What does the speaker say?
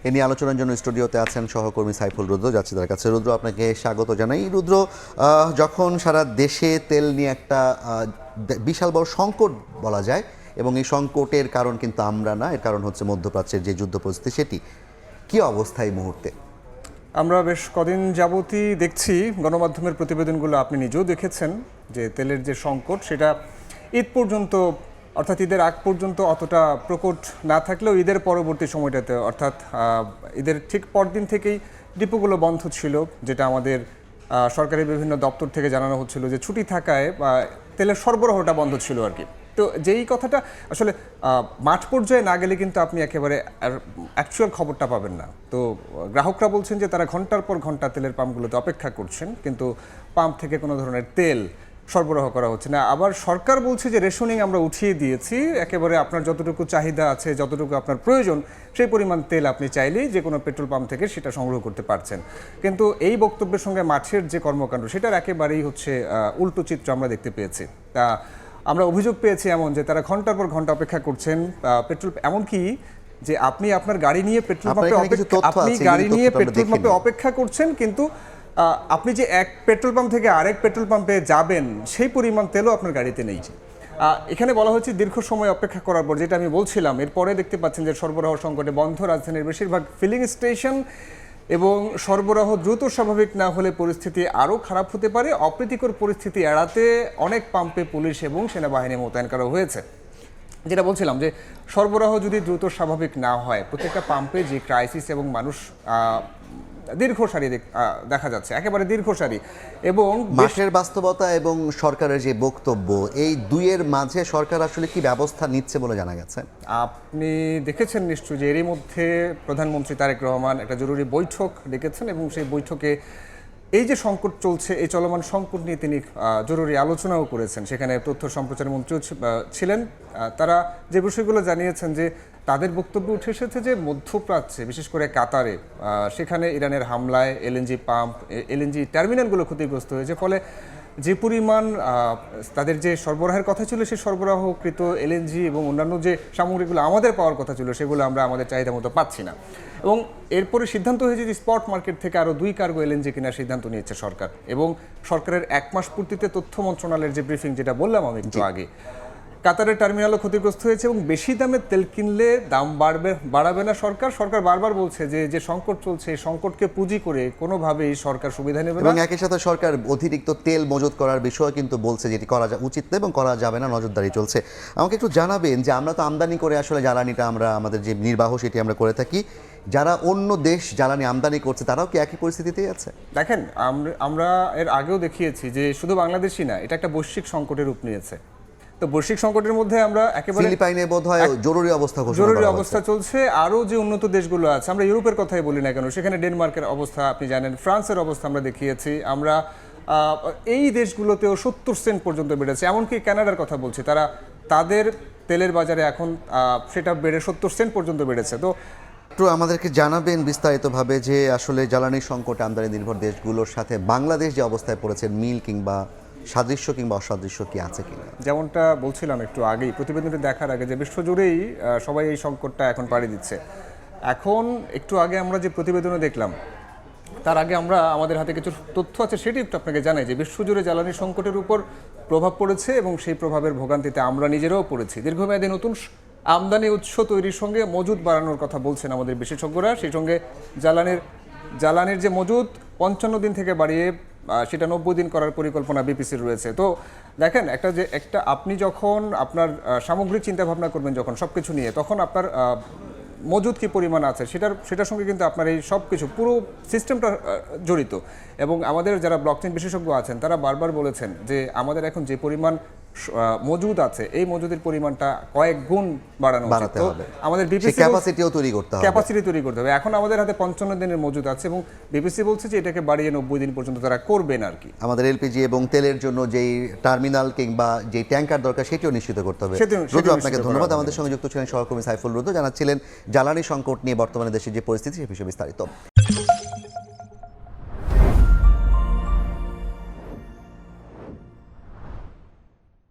এ নিয়ে আলোচনার জন্য স্টুডিওতে আছেন সহকর্মী সাইফুল রুদ্র। যাচ্ছি তার কাছে। রুদ্র, আপনাকে স্বাগত জানাই। রুদ্র, যখন সারা দেশে তেল নিয়ে একটা বিশাল বড় সংকট বলা যায়, এবং এই সংকটের কারণ কিন্তু আমরা না, এর কারণ হচ্ছে মধ্যপ্রাচ্যের যে যুদ্ধ পরিস্থিতি, সেটি কি অবস্থা এই মুহূর্তে? আমরা বেশ কদিন যাবতই দেখছি, গণমাধ্যমের প্রতিবেদনগুলো আপনি নিজেও দেখেছেন, যে তেলের যে সংকট সেটা ঈদ পর্যন্ত, অর্থাৎ ঈদের আগ পর্যন্ত অতটা প্রকট না থাকলেও ঈদের পরবর্তী সময়টাতে, অর্থাৎ ঈদের ঠিক পরদিন থেকেই ডিপোগুলো বন্ধ ছিল, যেটা আমাদের সরকারি বিভিন্ন দপ্তর থেকে জানানো হচ্ছিল যে ছুটি থাকায় তেলের সরবরাহটা বন্ধ ছিল আর কি। তো যেই কথাটা আসলে মাঠ পর্যায়ে না গেলে কিন্তু আপনি একেবারে অ্যাকচুয়াল খবরটা পাবেন না। তো গ্রাহকরা বলছেন যে তারা ঘন্টার পর ঘন্টা তেলের পাম্পগুলোতে অপেক্ষা করছেন, কিন্তু পাম্প থেকে কোনো ধরনের তেল সরবরাহ করা হচ্ছে না। আবার সরকার বলছে যে রেশনিং আমরা উঠিয়ে দিয়েছি, একেবারে আপনার যতটুকু চাহিদা আছে, যতটুকু আপনার প্রয়োজন, সেই পরিমাণ তেল আপনি চাইলেই যে কোনো পেট্রোল পাম্প থেকে সেটা সংগ্রহ করতে পারছেন। কিন্তু এই বক্তব্যের সঙ্গে মাঠের যে কর্মকাণ্ড, সেটার একেবারেই হচ্ছে উল্টো চিত্র আমরা দেখতে পেয়েছি। তা আমরা অভিযোগ পেয়েছি এমন যে তারা ঘন্টার পর ঘন্টা অপেক্ষা করছেন পেট্রোল, এমনকি যে আপনি আপনার গাড়ি নিয়ে পেট্রোল পাম্পে অপেক্ষা করছেন, কিন্তু আপনি যে এক পেট্রোল পাম্প থেকে আরেক পেট্রোল পাম্পে যাবেন সেই পরিমাণ তেলও আপনার গাড়িতে নেই। এখানে বলা হচ্ছে দীর্ঘ সময় অপেক্ষা করার পর, যেটা আমি বলছিলাম, এরপরে দেখতে পাচ্ছেন যে সরবরাহ সংকটে বন্ধ রাজধানীর বেশিরভাগ ফিলিং স্টেশন, এবং সরবরাহ দ্রুত স্বাভাবিক না হলে পরিস্থিতি আরও খারাপ হতে পারে। অপ্রীতিকর পরিস্থিতি এড়াতে অনেক পাম্পে পুলিশ এবং সেনাবাহিনী মোতায়েন করা হয়েছে। যেটা বলছিলাম যে সরবরাহ যদি দ্রুত স্বাভাবিক না হয়, প্রত্যেকটা পাম্পে যে ক্রাইসিস এবং মানুষ দীর্ঘ সারি দেখা যাচ্ছে, একেবারে দীর্ঘ সারি, এবং মাঠের বাস্তবতা এবং সরকারের যে বক্তব্য, এই দুইয়ের মাঝে সরকার আসলে কি ব্যবস্থা নিচ্ছে বলে জানা গেছে? আপনি দেখেছেন নিশ্চয়ই যে এরই মধ্যে প্রধানমন্ত্রী তারেক রহমান একটা জরুরি বৈঠক ডেকেছেন, এবং সেই বৈঠকে এই যে সংকট চলছে, এই চলমান সংকট নিয়ে তিনি জরুরি আলোচনাও করেছেন। সেখানে তথ্য সম্প্রচার মন্ত্রীও ছিলেন। তারা যে বিষয়গুলো জানিয়েছেন, যে তাদের বক্তব্য উঠে এসেছে যে মধ্যপ্রাচ্যে, বিশেষ করে কাতারে, সেখানে ইরানের হামলায় এলএনজি পাম্প, এলএনজি টার্মিনালগুলো ক্ষতিগ্রস্ত হয়েছে। ফলে যে পরিমাণ তাদের যে সরবরাহের কথা ছিল, সেই সরবরাহকৃত এলএনজি এবং অন্যান্য যে সামগ্রীগুলো আমাদের পাওয়ার কথা ছিল, সেগুলো আমরা আমাদের চাহিদা মতো পাচ্ছি না। এবং এরপরে সিদ্ধান্ত হয়েছে যে স্পট মার্কেট থেকে আরও 2 কার্গো এলএনজি কেনার সিদ্ধান্ত নিয়েছে সরকার। এবং সরকারের 1 মাস পূর্তিতে তথ্য মন্ত্রণালয়ের যে ব্রিফিং, যেটা বললাম আমি একটু আগে, কাতারের টার্মিনালও ক্ষতিগ্রস্ত হয়েছে, এবং বেশি দামে তেল কিনলে দাম বাড়াবে না সরকার। সরকার বারবার বলছে যে যে সংকট চলছে, এই সংকটকে পুঁজি করে কোনোভাবেই সরকার সুবিধা নেবে না। এবং একই সাথে সরকার অতিরিক্ত তেল মজুত করার বিষয় কিন্তু বলছে, যেটি করা উচিত না এবং করা যাবে না, নজরদারি চলছে। আমাকে একটু জানাবেন যে আমরা তো আমদানি করে আসলে জ্বালানিটা, আমরা আমাদের যে নির্বাহ সেটি আমরা করে থাকি, যারা অন্য দেশ জ্বালানি আমদানি করছে তারাও কি একই পরিস্থিতিতেই আছে? দেখেন, আমরা এর আগেও দেখিয়েছি যে শুধু বাংলাদেশই না, এটা একটা বৈশ্বিক সংকটের রূপ নিয়েছে। তো বৈশ্বিক সংকটের মধ্যে আমরা একেবারে ফিলিপাইনে বোধহয় জরুরি অবস্থা চলছে। আরও যে উন্নত দেশগুলো আছে, আমরা ইউরোপের কথাই বলি না কেন, সেখানে ডেনমার্কের অবস্থা আপনি জানেন, ফ্রান্সের অবস্থা আমরা দেখিয়েছি। আমরা এই দেশগুলোতেও 70 সেন্ট পর্যন্ত বেড়েছে। এমনকি কানাডার কথা বলছি, তাদের তেলের বাজারে এখন সেটা বেড়ে 70 সেন্ট পর্যন্ত বেড়েছে। তো একটু আমাদেরকে জানাবেন বিস্তারিতভাবে যে আসলে জ্বালানি সংকট আমদানি নির্ভর দেশগুলোর সাথে বাংলাদেশ যে অবস্থায় পড়েছে, মিল কিংবা সাদৃশ্য কিংবা অসাদৃশ্য কি আছে কিনা? যেমনটা বলছিলাম একটু আগেই, প্রতিবেদনটি দেখার আগে, যে বিশ্বজুড়েই সবাই এই সংকটটা এখন পাড়ি দিচ্ছে। এখন একটু আগে আমরা যে প্রতিবেদনে দেখলাম, তার আগে আমরা আমাদের হাতে কিছু তথ্য আছে, সেটি একটু আপনাকে জানাই যে বিশ্বজুড়ে জ্বালানি সংকটের উপর প্রভাব পড়েছে, এবং সেই প্রভাবের ভোগান্তিতে আমরা নিজেরাও পড়েছি। দীর্ঘমেয়াদী নতুন আমদানি উৎস তৈরির সঙ্গে মজুদ বাড়ানোর কথা বলছেন আমাদের বিশেষজ্ঞরা। সেই সঙ্গে জ্বালানির যে মজুদ 55 দিন থেকে বাড়িয়ে সেটা 90 দিন করার পরিকল্পনা বিপিসির রয়েছে। তো দেখেন, একটা আপনি যখন আপনার সামগ্রিক চিন্তা ভাবনা করবেন, যখন সব কিছু নিয়ে, তখন আপনার মজুদ কি পরিমাণ আছে সেটার সঙ্গে কিন্তু আপনার এই সব কিছু পুরো সিস্টেমটা জড়িত। এবং আমাদের যারা ব্লকচেইন বিশেষজ্ঞ আছেন, তারা বারবার বলেছেন যে আমাদের এখন যে পরিমাণ মজুদ আছে, এই মজুদের পরিমাণটা কয়েক গুণ বাড়ানো হবে। আমাদের বিপিসি ক্যাপাসিটি তৈরি করতে হবে। এখন আমাদের হাতে 55 দিনের মজুদ আছে, এবং বিপিসি বলছে যে এটাকে বাড়িয়ে 90 দিন পর্যন্ত তারা করবেন আর কি। আমাদের এলপিজি এবং তেলের জন্য যেই টার্মিনাল কিংবা যে ট্যাঙ্কার দরকার, সেটিও নিশ্চিত করতে হবে। রুদ্র, আপনাকে ধন্যবাদ। আমাদের সঙ্গে যুক্ত ছিলেন সহকর্মী সাইফুল রুদ্র, জানাচ্ছিলেন জ্বালানি সংকট নিয়ে বর্তমানে দেশের যে পরিস্থিতি সে বিষয়ে বিস্তারিত।